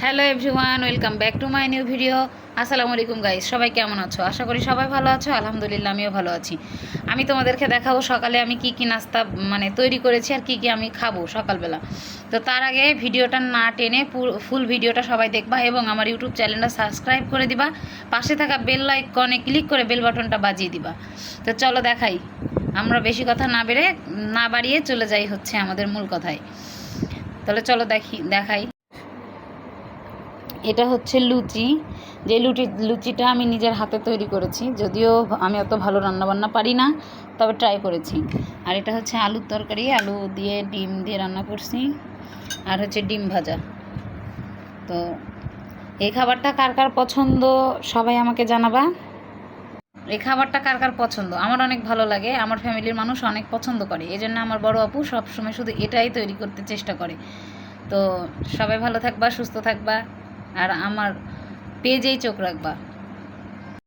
Hello everyone, welcome back to my new video. আসসালামু আলাইকুম guys, সবাই কেমন আছো? আশা করি সবাই ভালো আছো। আলহামদুলিল্লাহ, আমিও ভালো আছি। আমি তোমাদেরকে দেখাবো সকালে আমি কি কি নাস্তা তৈরি করেছি আর কি কি আমি খাবো সকালবেলা। তো তার আগে ভিডিওটা না টেনে ফুল ভিডিওটা সবাই দেখবা এবং আমার ইউটিউব চ্যানেলটা সাবস্ক্রাইব করে দিবা। পাশে থাকা বেল আইকনে ক্লিক করে বেল বাটনটা বাজিয়ে দিবা। তো চলো দেখাই, আমরা বেশি কথা না বাড়িয়ে চলে যাই হচ্ছে আমাদের মূল কথায়। তাহলে চলো দেখাই। এটা হচ্ছে লুচি, যে লুচিটা আমি নিজের হাতে তৈরি করেছি, যদিও আমি অত ভালো রান্নাবান্না পারি না, তবে ট্রাই করেছি। আর এটা হচ্ছে আলুর তরকারি, আলু দিয়ে ডিম দিয়ে রান্না করছি। আর হচ্ছে ডিম ভাজা। তো এই খাবারটা কার কার পছন্দ সবাই আমাকে জানাবা। এই খাবারটা কার কার পছন্দ? আমার অনেক ভালো লাগে, আমার ফ্যামিলির মানুষ অনেক পছন্দ করে, এই জন্য আমার বড় আপু সবসময় শুধু এটাই তৈরি করতে চেষ্টা করে। তো সবাই ভালো থাকবা, সুস্থ থাকবা, আর আমার পেজেই চোখ রাখবা।